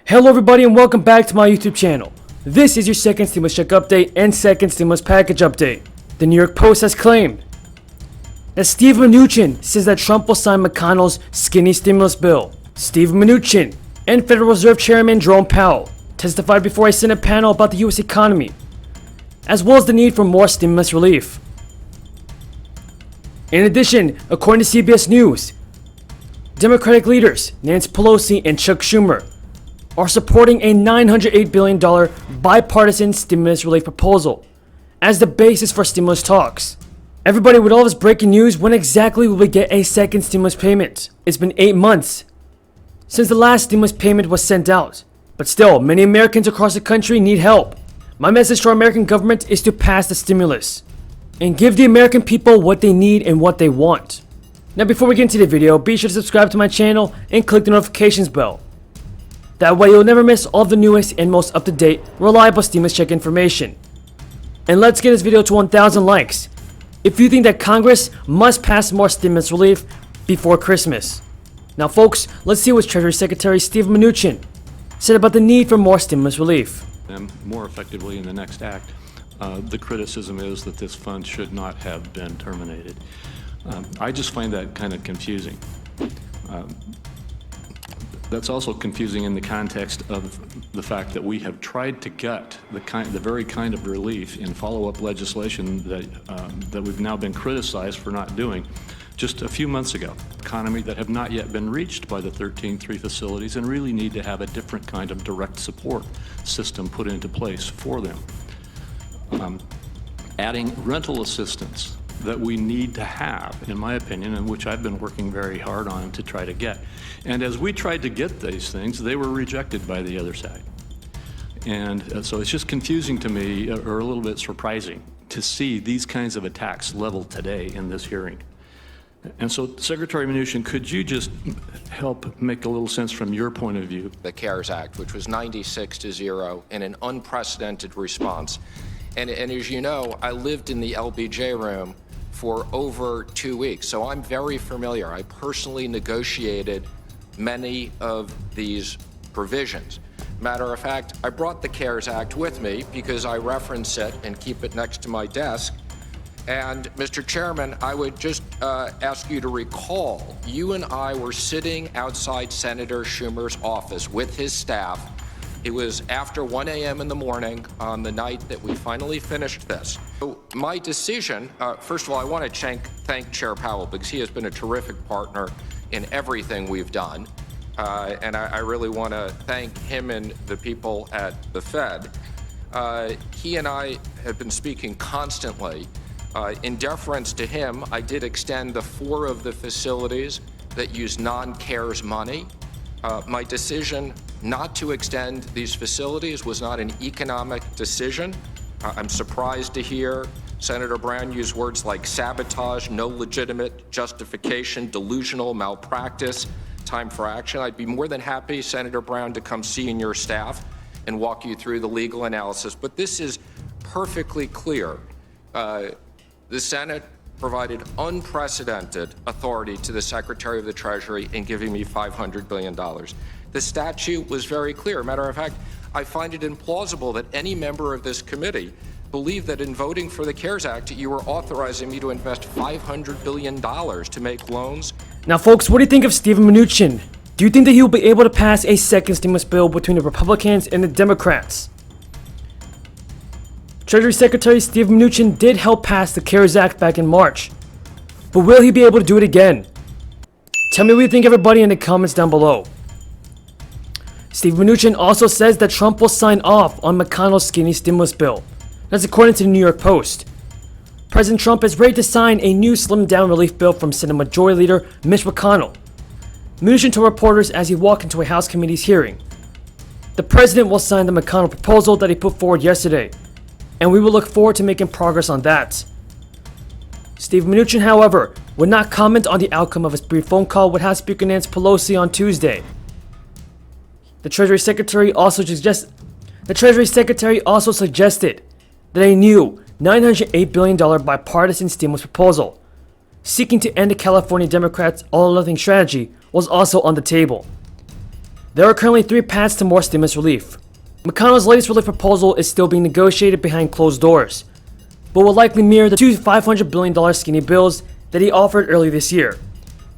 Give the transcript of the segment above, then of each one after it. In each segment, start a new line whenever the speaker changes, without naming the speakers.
Hello everybody and welcome back to my YouTube channel. This is your second stimulus check update and second stimulus package update. The New York Post has claimed that Steve Mnuchin says that Trump will sign McConnell's skinny stimulus bill. Steve Mnuchin and Federal Reserve Chairman Jerome Powell testified before a Senate panel about the US economy, as well as the need for more stimulus relief. In addition, according to CBS News, Democratic leaders Nancy Pelosi and Chuck Schumer are supporting a $908 billion bipartisan stimulus relief proposal as the basis for stimulus talks. Everybody, with all this breaking news, when exactly will we get a second stimulus payment? It's been 8 months since the last stimulus payment was sent out, but still, many Americans across the country need help. My message to our American government is to pass the stimulus and give the American people what they need and what they want. Now, before we get into the video, be sure to subscribe to my channel and click the notifications bell. That way you'll never miss all of the newest and most up-to-date, reliable stimulus check information. And let's get this video to 1,000 likes if you think that Congress must pass more stimulus relief before Christmas. Now folks, let's see what Treasury Secretary Steve Mnuchin said about the need for more stimulus relief.
And more effectively in the next act, the criticism is that this fund should not have been terminated. I just find that kind of confusing. That's also confusing in the context of the fact that we have tried to get the very kind of relief in follow-up legislation that we've now been criticized for not doing just a few months ago. Economy that have not yet been reached by the 13-3 facilities and really need to have a different kind of direct support system put into place for them. Adding rental assistance that we need to have, in my opinion, and which I've been working very hard on to try to get. And as we tried to get these things, they were rejected by the other side. And so it's just confusing to me, or a little bit surprising, to see these kinds of attacks leveled today in this hearing. And so, Secretary Mnuchin, could you just help make a little sense from your point of view?
The CARES Act, which was 96-0 in an unprecedented response. And as you know, I lived in the LBJ room for over 2 weeks, so I'm very familiar. I personally negotiated many of these provisions. Matter of fact, I brought the CARES Act with me because I reference it and keep it next to my desk. And Mr. Chairman, I would just ask you to recall, you and I were sitting outside Senator Schumer's office with his staff. It was after 1 a.m. in the morning on the night that we finally finished this. So my decision, first of all, I want to thank Chair Powell because he has been a terrific partner in everything we've done. And I really want to thank him and the people at the Fed. He and I have been speaking constantly. In deference to him, I did extend the 4 of the facilities that use non-CARES money. My decision not to extend these facilities was not an economic decision. I'm surprised to hear Senator Brown use words like sabotage, no legitimate justification, delusional, malpractice, time for action. I'd be more than happy, Senator Brown, to come see your staff and walk you through the legal analysis. But this is perfectly clear. The Senate provided unprecedented authority to the Secretary of the Treasury in giving me $500 billion. The statute was very clear. Matter of fact, I find it implausible that any member of this committee believed that in voting for the CARES Act, you were authorizing me to invest $500 billion to make loans.
Now folks, what do you think of Steve Mnuchin? Do you think that he will be able to pass a second stimulus bill between the Republicans and the Democrats? Treasury Secretary Steve Mnuchin did help pass the CARES Act back in March, but will he be able to do it again? Tell me what you think, everybody, in the comments down below. Steve Mnuchin also says that Trump will sign off on McConnell's skinny stimulus bill. That's according to the New York Post. President Trump is ready to sign a new slimmed-down relief bill from Senate Majority Leader Mitch McConnell. Mnuchin told reporters as he walked into a House committee's hearing, "The president will sign the McConnell proposal that he put forward yesterday, and we will look forward to making progress on that." Steve Mnuchin, however, would not comment on the outcome of his brief phone call with House Speaker Nancy Pelosi on Tuesday. The Treasury Secretary also suggested that a new $908 billion bipartisan stimulus proposal seeking to end the California Democrats' all-or-nothing strategy was also on the table. There are currently 3 paths to more stimulus relief. McConnell's latest relief proposal is still being negotiated behind closed doors, but will likely mirror the 2 $500 billion skinny bills that he offered early this year,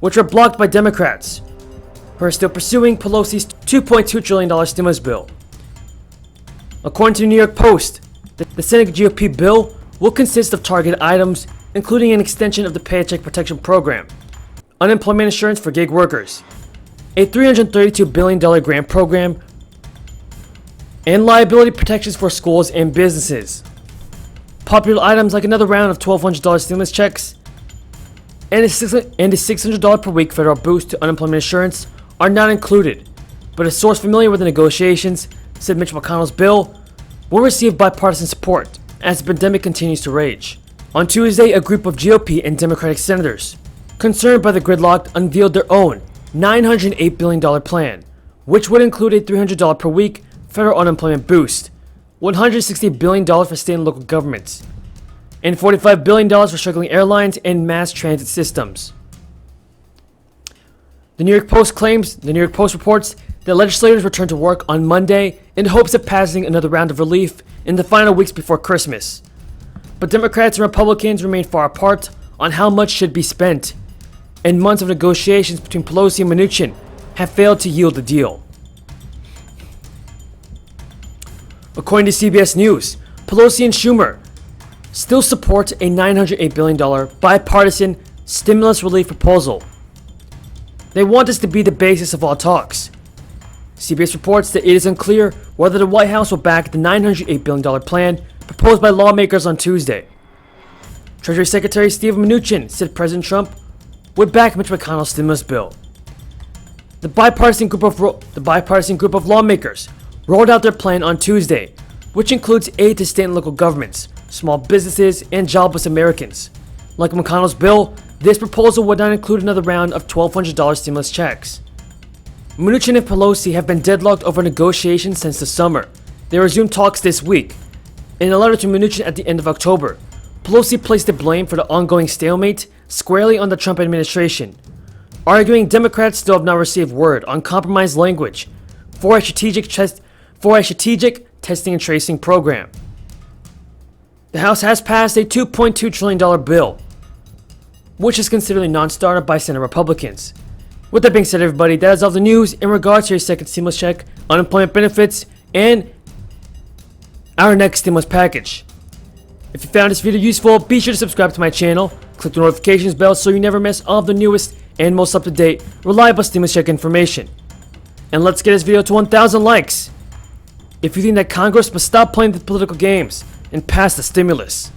which were blocked by Democrats, who are still pursuing Pelosi's $2.2 trillion stimulus bill. According to the New York Post, the Senate GOP bill will consist of targeted items, including an extension of the Paycheck Protection Program, unemployment insurance for gig workers, a $332 billion grant program, and liability protections for schools and businesses. Popular items like another round of $1,200 stimulus checks and a $600 per week federal boost to unemployment insurance are not included, but a source familiar with the negotiations said Mitch McConnell's bill will receive bipartisan support as the pandemic continues to rage. On Tuesday, a group of GOP and Democratic senators, concerned by the gridlock, unveiled their own $908 billion plan, which would include a $300 per week federal unemployment boost, $160 billion for state and local governments, and $45 billion for struggling airlines and mass transit systems. The New York Post reports that legislators return to work on Monday in hopes of passing another round of relief in the final weeks before Christmas. But Democrats and Republicans remain far apart on how much should be spent, and months of negotiations between Pelosi and Mnuchin have failed to yield a deal. According to CBS News, Pelosi and Schumer still support a $908 billion bipartisan stimulus relief proposal. They want this to be the basis of all talks. CBS reports that it is unclear whether the White House will back the $908 billion plan proposed by lawmakers on Tuesday. Treasury Secretary Steven Mnuchin said President Trump would back Mitch McConnell's stimulus bill. The bipartisan group of lawmakers rolled out their plan on Tuesday, which includes aid to state and local governments, small businesses, and jobless Americans. Like McConnell's bill, this proposal would not include another round of $1,200 stimulus checks. Mnuchin and Pelosi have been deadlocked over negotiations since the summer. They resumed talks this week. In a letter to Mnuchin at the end of October, Pelosi placed the blame for the ongoing stalemate squarely on the Trump administration, arguing Democrats still have not received word on compromise language for a strategic testing and tracing program. The House has passed a $2.2 trillion bill, which is considered a non-starter by Senate Republicans. With that being said, everybody, that is all the news in regards to your second stimulus check, unemployment benefits, and our next stimulus package. If you found this video useful, be sure to subscribe to my channel, click the notifications bell so you never miss all of the newest and most up-to-date, reliable stimulus check information. And let's get this video to 1,000 likes if you think that Congress must stop playing the political games and pass the stimulus.